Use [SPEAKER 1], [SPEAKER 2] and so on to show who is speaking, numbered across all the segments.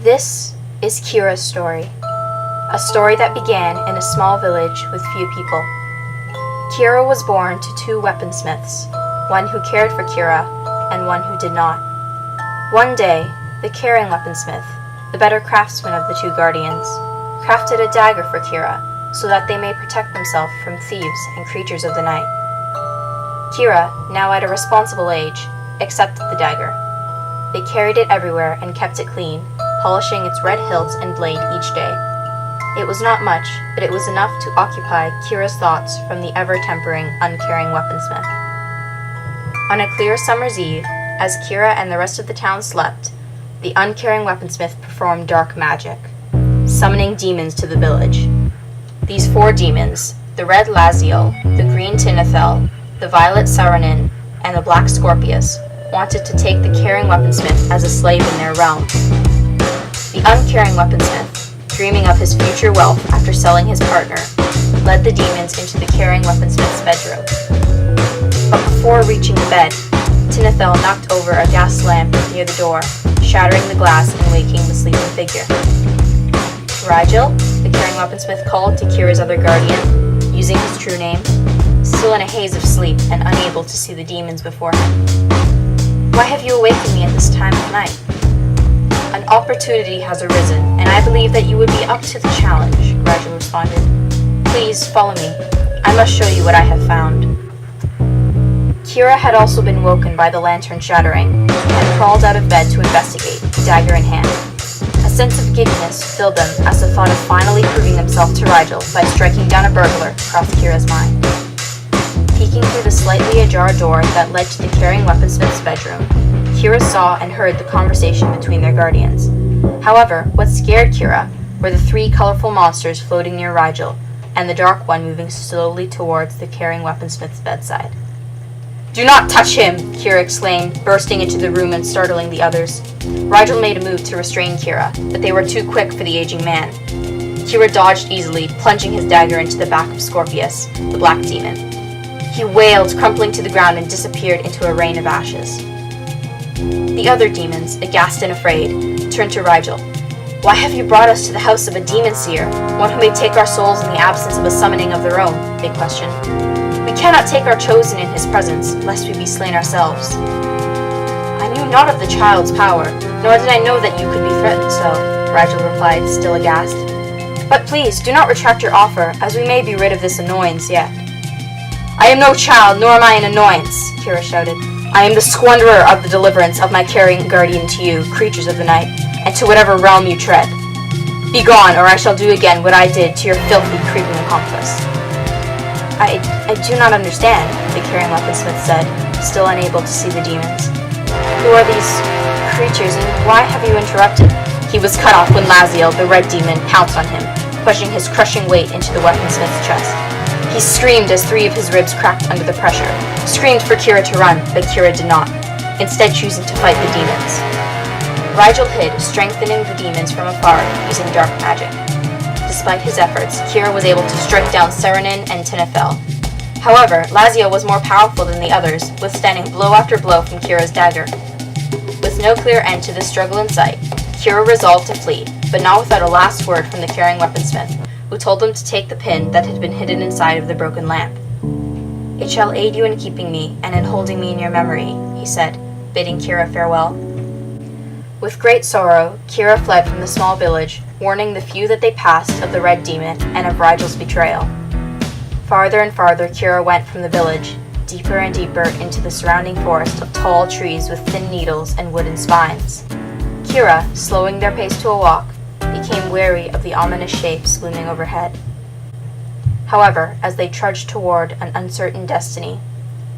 [SPEAKER 1] This is Kira's story, a story that began in a small village with few people. Kira was born to two weaponsmiths, one who cared for Kira and one who did not. One day, the caring weaponsmith, the better craftsman of the two guardians, crafted a dagger for Kira so that they may protect themselves from thieves and creatures of the night. Kira, now at a responsible age, accepted the dagger. They carried it everywhere and kept it clean, polishing its red hilt and blade each day. It was not much, but it was enough to occupy Kira's thoughts from the ever-tempering, uncaring weaponsmith. On a clear summer's eve, as Kira and the rest of the town slept, the uncaring weaponsmith performed dark magic, summoning demons to the village. These four demons, the red Laziel, the green Tinethel, the violet Saronin, and the black Scorpius, wanted to take the caring weaponsmith as a slave in their realm. The uncaring weaponsmith, dreaming of his future wealth after selling his partner, led the demons into the caring weaponsmith's bedroom. But before reaching the bed, Tinethel knocked over a gas lamp near the door, shattering the glass and waking the sleeping figure. Rigel, the caring weaponsmith called to Kira's other guardian, using his true name, still in a haze of sleep and unable to see the demons before him. "Why have you awakened me at this time of night?" "An opportunity has arisen, and I believe that you would be up to the challenge," Rigel responded. "Please follow me. I must show you what I have found." Kira had also been woken by the lantern shattering, and crawled out of bed to investigate, dagger in hand. A sense of giddiness filled them as the thought of finally proving themselves to Rigel by striking down a burglar crossed Kira's mind. Peeking through the slightly ajar door that led to the caring weaponsmith's bedroom, Kira saw and heard the conversation between their guardians. However, what scared Kira were the three colorful monsters floating near Rigel, and the dark one moving slowly towards the caring weaponsmith's bedside. "Do not touch him!" Kira exclaimed, bursting into the room and startling the others. Rigel made a move to restrain Kira, but they were too quick for the aging man. Kira dodged easily, plunging his dagger into the back of Scorpius, the black demon. He wailed, crumpling to the ground, and disappeared into a rain of ashes. The other demons, aghast and afraid, turned to Rigel. "Why have you brought us to the house of a demon seer, one who may take our souls in the absence of a summoning of their own?" they questioned. "We cannot take our chosen in his presence, lest we be slain ourselves." "I knew not of the child's power, nor did I know that you could be threatened so," Rigel replied, still aghast. "But please, do not retract your offer, as we may be rid of this annoyance yet." "I am no child, nor am I an annoyance," Kira shouted. "I am the squanderer of the deliverance of my caring guardian to you, creatures of the night, and to whatever realm you tread. Begone, or I shall do again what I did to your filthy, creeping accomplice." I do not understand," the caring weaponsmith said, still unable to see the demons. "Who are these creatures, and why have you interrupted?" He was cut off when Laziel, the red demon, pounced on him, pushing his crushing weight into the weaponsmith's chest. He screamed as three of his ribs cracked under the pressure, screamed for Kira to run, but Kira did not, instead choosing to fight the demons. Rigel hid, strengthening the demons from afar using dark magic. Despite his efforts, Kira was able to strike down Saronin and Tinethel. However, Laziel was more powerful than the others, withstanding blow after blow from Kira's dagger. With no clear end to the struggle in sight, Kira resolved to flee, but not without a last word from the caring weaponsmith, who told them to take the pin that had been hidden inside of the broken lamp. "It shall aid you in keeping me, and in holding me in your memory," he said, bidding Kira farewell. With great sorrow, Kira fled from the small village, warning the few that they passed of the red demon and of Rigel's betrayal. Farther and farther Kira went from the village, deeper and deeper into the surrounding forest of tall trees with thin needles and wooden spines. Kira, slowing their pace to a walk, became wary of the ominous shapes looming overhead. However, as they trudged toward an uncertain destiny,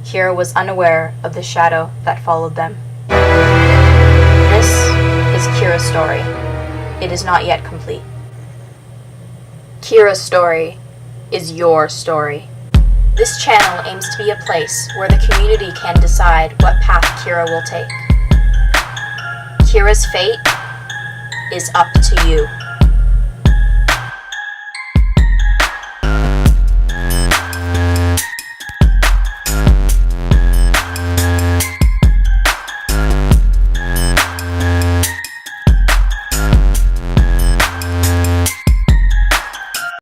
[SPEAKER 1] Kira was unaware of the shadow that followed them. This is Kira's story. It is not yet complete. Kira's story is your story. This channel aims to be a place where the community can decide what path Kira will take. Kira's fate is up to you.